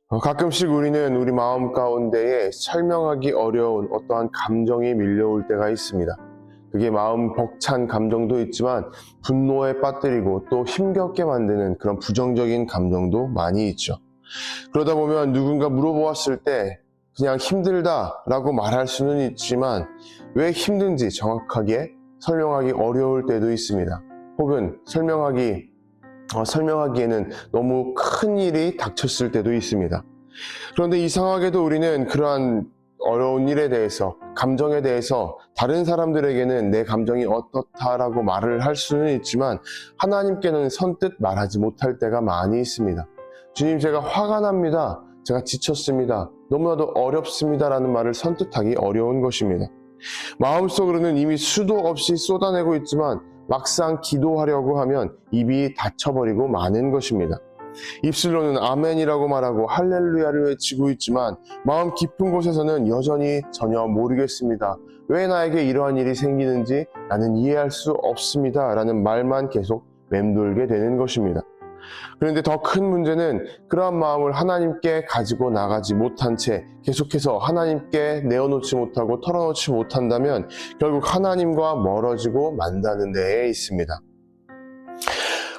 가끔씩 우리는 우리 마음 가운데에 설명하기 어려운 어떠한 감정이 밀려올 때가 있습니다. 그게 마음 벅찬 감정도 있지만 분노에 빠뜨리고 또 힘겹게 만드는 그런 부정적인 감정도 많이 있죠. 그러다 보면 누군가 물어보았을 때 그냥 힘들다라고 말할 수는 있지만 왜 힘든지 정확하게 설명하기 어려울 때도 있습니다. 혹은 설명하기에는 너무 큰 일이 닥쳤을 때도 있습니다. 그런데 이상하게도 우리는 그러한 어려운 일에 대해서, 감정에 대해서 다른 사람들에게는 내 감정이 어떻다라고 말을 할 수는 있지만 하나님께는 선뜻 말하지 못할 때가 많이 있습니다. 주님, 제가 화가 납니다. 제가 지쳤습니다. 너무나도 어렵습니다. 라는 말을 선뜻하기 어려운 것입니다. 마음속으로는 이미 수도 없이 쏟아내고 있지만 막상 기도하려고 하면 입이 닫혀버리고 마는 것입니다. 입술로는 아멘이라고 말하고 할렐루야를 외치고 있지만 마음 깊은 곳에서는 여전히 전혀 모르겠습니다. 왜 나에게 이러한 일이 생기는지 나는 이해할 수 없습니다. 라는 말만 계속 맴돌게 되는 것입니다. 그런데 더 큰 문제는 그러한 마음을 하나님께 가지고 나가지 못한 채 계속해서 하나님께 내어놓지 못하고 털어놓지 못한다면 결국 하나님과 멀어지고 만다는 데에 있습니다.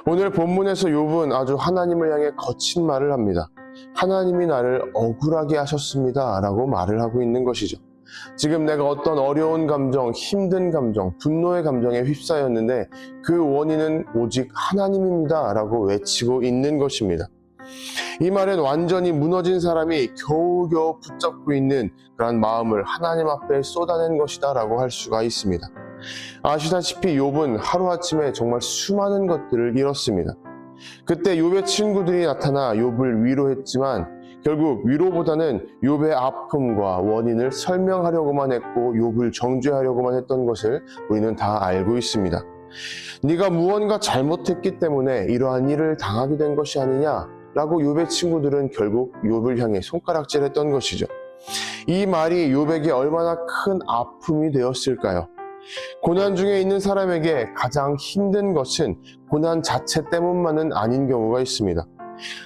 오늘 본문에서 욥은 아주 하나님을 향해 거친 말을 합니다. 하나님이 나를 억울하게 하셨습니다 라고 말을 하고 있는 것이죠. 지금 내가 어떤 어려운 감정, 힘든 감정, 분노의 감정에 휩싸였는데 그 원인은 오직 하나님입니다 라고 외치고 있는 것입니다. 이 말은 완전히 무너진 사람이 겨우겨우 붙잡고 있는 그런 마음을 하나님 앞에 쏟아낸 것이다 라고 할 수가 있습니다. 아시다시피 욥은 하루아침에 정말 수많은 것들을 잃었습니다. 그때 욥의 친구들이 나타나 욥을 위로했지만 결국 위로보다는 욥의 아픔과 원인을 설명하려고만 했고 욥을 정죄하려고만 했던 것을 우리는 다 알고 있습니다. 네가 무언가 잘못했기 때문에 이러한 일을 당하게 된 것이 아니냐 라고 욥의 친구들은 결국 욥을 향해 손가락질했던 것이죠. 이 말이 욥에게 얼마나 큰 아픔이 되었을까요? 고난 중에 있는 사람에게 가장 힘든 것은 고난 자체 때문만은 아닌 경우가 있습니다.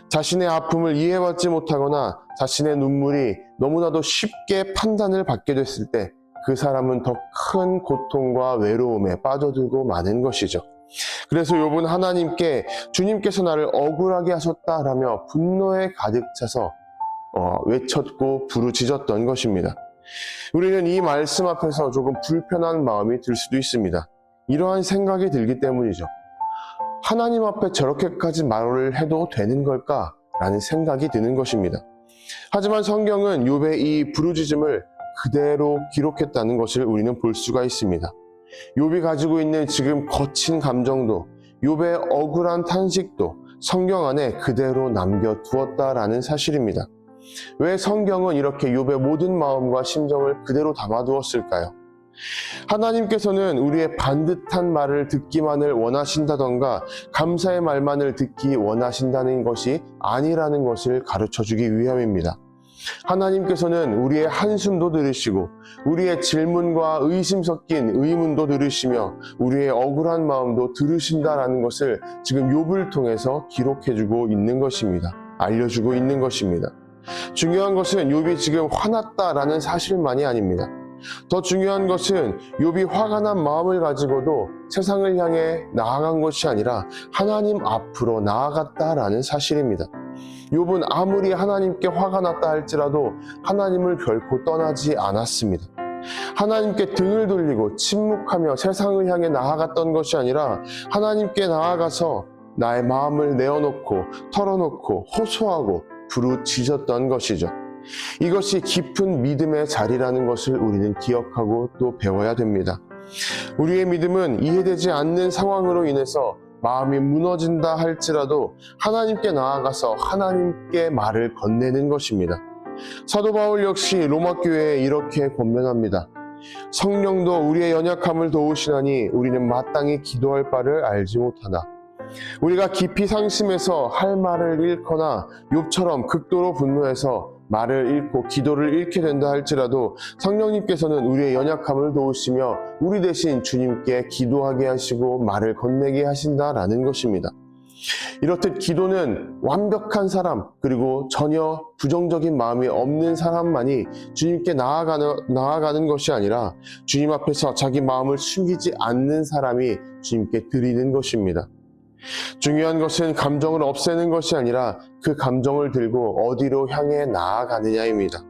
자신의 아픔을 이해받지 못하거나 자신의 눈물이 너무나도 쉽게 판단을 받게 됐을 때 그 사람은 더 큰 고통과 외로움에 빠져들고 마는 것이죠. 그래서 욥은 하나님께 주님께서 나를 억울하게 하셨다라며 분노에 가득 차서 외쳤고 부르짖었던 것입니다. 우리는 이 말씀 앞에서 조금 불편한 마음이 들 수도 있습니다. 이러한 생각이 들기 때문이죠. 하나님 앞에 저렇게까지 말을 해도 되는 걸까? 라는 생각이 드는 것입니다. 하지만 성경은 욥의 이 부르짖음을 그대로 기록했다는 것을 우리는 볼 수가 있습니다. 욥이 가지고 있는 지금 거친 감정도, 욥의 억울한 탄식도 성경 안에 그대로 남겨두었다라는 사실입니다. 왜 성경은 이렇게 욥의 모든 마음과 심정을 그대로 담아두었을까요? 하나님께서는 우리의 반듯한 말을 듣기만을 원하신다던가 감사의 말만을 듣기 원하신다는 것이 아니라는 것을 가르쳐주기 위함입니다. 하나님께서는 우리의 한숨도 들으시고 우리의 질문과 의심 섞인 의문도 들으시며 우리의 억울한 마음도 들으신다라는 것을 지금 욥을 통해서 기록해주고 있는 것입니다. 알려주고 있는 것입니다. 중요한 것은 욥이 지금 화났다라는 사실만이 아닙니다. 더 중요한 것은 욥이 화가 난 마음을 가지고도 세상을 향해 나아간 것이 아니라 하나님 앞으로 나아갔다라는 사실입니다. 욥은 아무리 하나님께 화가 났다 할지라도 하나님을 결코 떠나지 않았습니다. 하나님께 등을 돌리고 침묵하며 세상을 향해 나아갔던 것이 아니라 하나님께 나아가서 나의 마음을 내어놓고 털어놓고 호소하고 부르짖었던 것이죠. 이것이 깊은 믿음의 자리라는 것을 우리는 기억하고 또 배워야 됩니다. 우리의 믿음은 이해되지 않는 상황으로 인해서 마음이 무너진다 할지라도 하나님께 나아가서 하나님께 말을 건네는 것입니다. 사도 바울 역시 로마 교회에 이렇게 권면합니다. 성령도 우리의 연약함을 도우시나니 우리는 마땅히 기도할 바를 알지 못하나 우리가 깊이 상심해서 할 말을 잃거나 욥처럼 극도로 분노해서 말을 잃고 기도를 잃게 된다 할지라도 성령님께서는 우리의 연약함을 도우시며 우리 대신 주님께 기도하게 하시고 말을 건네게 하신다라는 것입니다. 이렇듯 기도는 완벽한 사람, 그리고 전혀 부정적인 마음이 없는 사람만이 주님께 나아가는 것이 아니라 주님 앞에서 자기 마음을 숨기지 않는 사람이 주님께 드리는 것입니다. 중요한 것은 감정을 없애는 것이 아니라 그 감정을 들고 어디로 향해 나아가느냐입니다.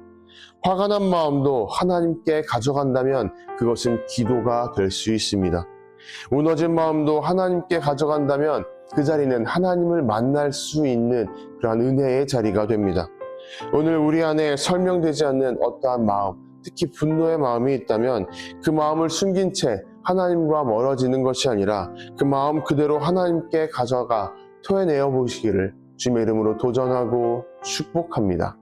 화가 난 마음도 하나님께 가져간다면 그것은 기도가 될 수 있습니다. 무너진 마음도 하나님께 가져간다면 그 자리는 하나님을 만날 수 있는 그러한 은혜의 자리가 됩니다. 오늘 우리 안에 설명되지 않는 어떠한 마음, 특히 분노의 마음이 있다면 그 마음을 숨긴 채 하나님과 멀어지는 것이 아니라 그 마음 그대로 하나님께 가져가 토해내어 보시기를 주님의 이름으로 도전하고 축복합니다.